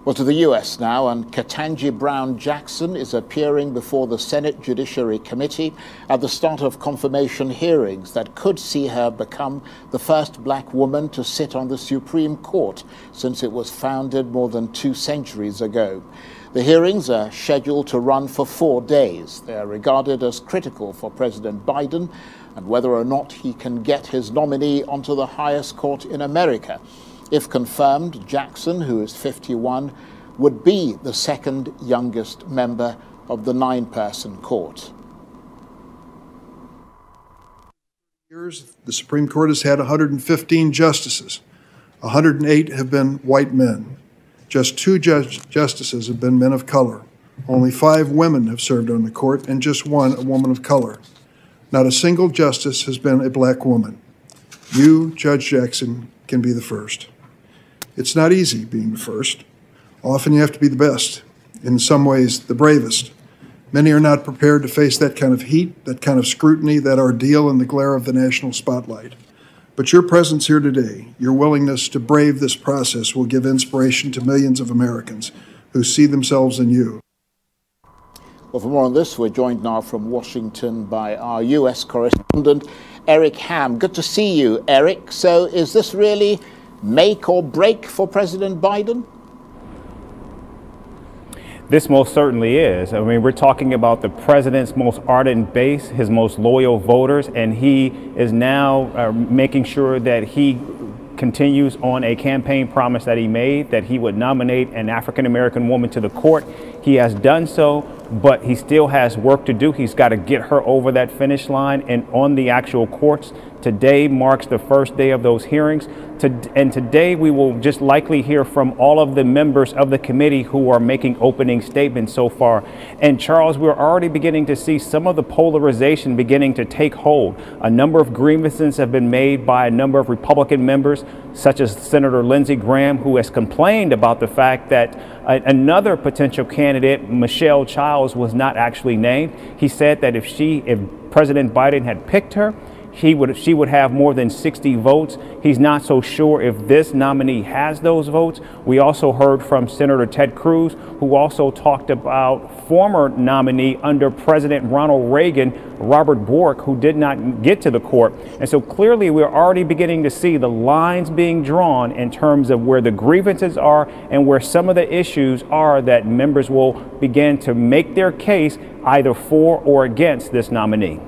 Well, to the U.S. now, and Ketanji Brown Jackson is appearing before the Senate Judiciary Committee at the start of confirmation hearings that could see her become the first black woman to sit on the Supreme Court since it was founded more than 2 centuries ago. The hearings are scheduled to run for 4 days. They are regarded as critical for President Biden and whether or not he can get his nominee onto the highest court in America. If confirmed, Jackson, who is 51, would be the second youngest member of the 9-person court. Years, the Supreme Court has had 115 justices. 108 have been white men. Just 2 justices have been men of color. Only 5 women have served on the court, and just 1 a woman of color. Not a single justice has been a black woman. You, Judge Jackson, can be the first. It's not easy being the first. Often you have to be the best, in some ways the bravest. Many are not prepared to face that kind of heat, that kind of scrutiny, that ordeal in the glare of the national spotlight. But your presence here today, your willingness to brave this process will give inspiration to millions of Americans who see themselves in you. Well, for more on this, we're joined now from Washington by our U.S. correspondent, Eric Ham. Good to see you, Eric. So is this really make or break for President Biden? This most certainly is. I mean, we're talking about the president's most ardent base, his most loyal voters, and he is now making sure that he continues on a campaign promise that he made, that he would nominate an African-American woman to the court. He has done so, but he still has work to do. He's got to get her over that finish line and on the actual courts. Today marks the first day of those hearings. And today we will just likely hear from all of the members of the committee who are making opening statements so far. And Charles, we're already beginning to see some of the polarization beginning to take hold. A number of grievances have been made by a number of Republican members, such as Senator Lindsey Graham, who has complained about the fact that another potential candidate, Michelle Childs, was not actually named. He said that if President Biden had picked her, she would have more than 60 votes. He's not so sure if this nominee has those votes. We also heard from Senator Ted Cruz, who also talked about former nominee under President Ronald Reagan, Robert Bork, who did not get to the court. And so clearly we're already beginning to see the lines being drawn in terms of where the grievances are and where some of the issues are that members will begin to make their case either for or against this nominee.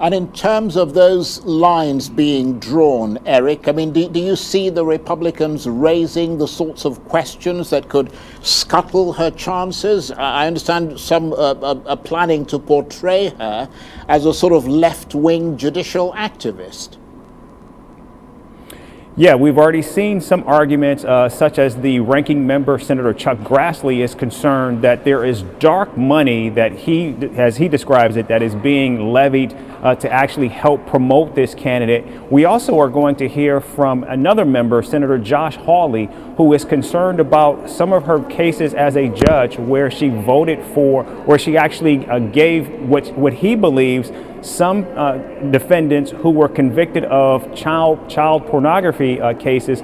And in terms of those lines being drawn, Eric, I mean, do you see the Republicans raising the sorts of questions that could scuttle her chances? I understand some are planning to portray her as a sort of left-wing judicial activist. Yeah, we've already seen some arguments, such as the ranking member, Senator Chuck Grassley, is concerned that there is dark money that as he describes it, that is being levied to actually help promote this candidate. We also are going to hear from another member, Senator Josh Hawley, who is concerned about some of her cases as a judge where she voted for, where she actually gave what he believes some defendants who were convicted of child pornography cases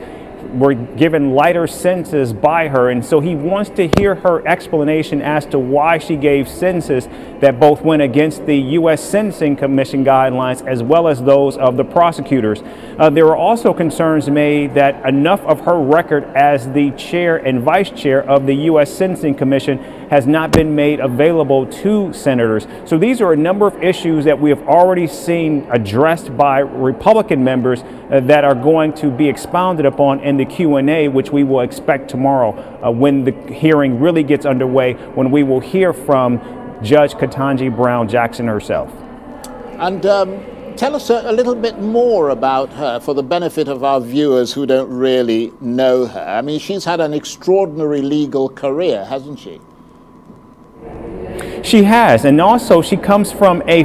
were given lighter sentences by her, and so he wants to hear her explanation as to why she gave sentences that both went against the U.S. Sentencing Commission guidelines as well as those of the prosecutors. There were also concerns made that enough of her record as the chair and vice chair of the U.S. Sentencing Commission has not been made available to senators. So these are a number of issues that we have already seen addressed by Republican members that are going to be expounded upon in the Q&A, which we will expect tomorrow when the hearing really gets underway, when we will hear from Judge Ketanji Brown Jackson herself. And tell us a little bit more about her for the benefit of our viewers who don't really know her. I mean, she's had an extraordinary legal career, hasn't she? She has, and also she comes from a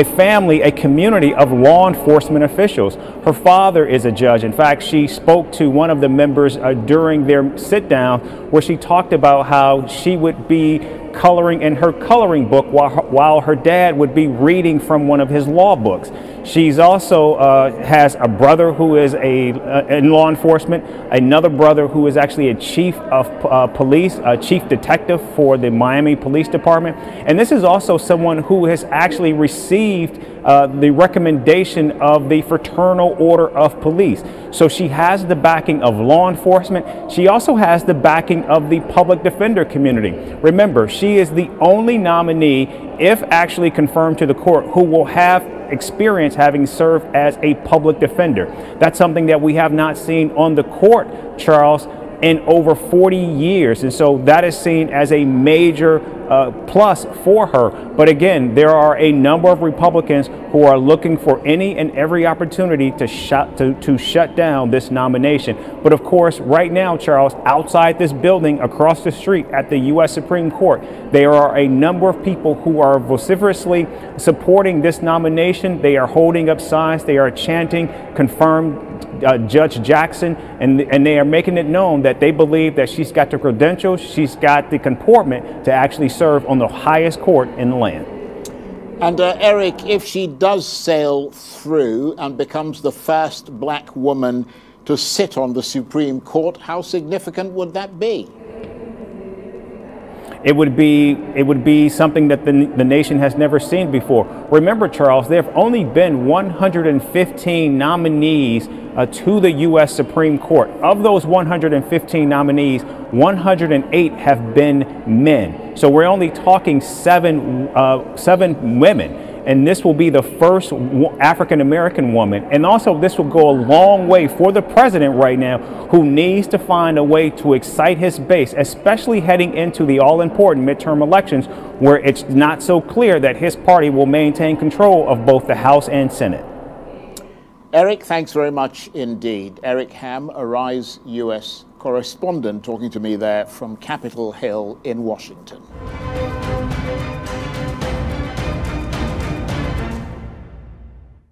family, a community of law enforcement officials. Her father is a judge. In fact, she spoke to one of the members during their sit down where she talked about how she would be coloring in her coloring book while her dad would be reading from one of his law books. She's also has a brother who is in law enforcement, another brother who is actually a chief of police, a chief detective for the Miami Police Department. And this is also someone who has actually received the recommendation of the Fraternal Order of Police. So she has the backing of law enforcement. She also has the backing of the public defender community. Remember, she is the only nominee, if actually confirmed to the court, who will have experience having served as a public defender. That's something that we have not seen on the court, Charles, in over 40 years. And so that is seen as a major plus for her. But again, there are a number of Republicans who are looking for any and every opportunity to shut down this nomination. But of course, right now, Charles, outside this building across the street at the U.S. Supreme Court, there are a number of people who are vociferously supporting this nomination. They are holding up signs. They are chanting, "Confirm Judge Jackson," and they are making it known that they believe that she's got the credentials, she's got the comportment to actually serve on the highest court in the land. And Eric, if she does sail through and becomes the first black woman to sit on the Supreme Court, how significant would that be? It would be something that the nation has never seen before. Remember, Charles, there have only been 115 nominees to the U.S. Supreme Court. Of those 115 nominees, 108 have been men. So we're only talking seven women. And this will be the first African-American woman. And also this will go a long way for the president right now, who needs to find a way to excite his base, especially heading into the all-important midterm elections, where it's not so clear that his party will maintain control of both the House and Senate. Eric, thanks very much indeed. Eric Ham, Arise U.S. correspondent, talking to me there from Capitol Hill in Washington.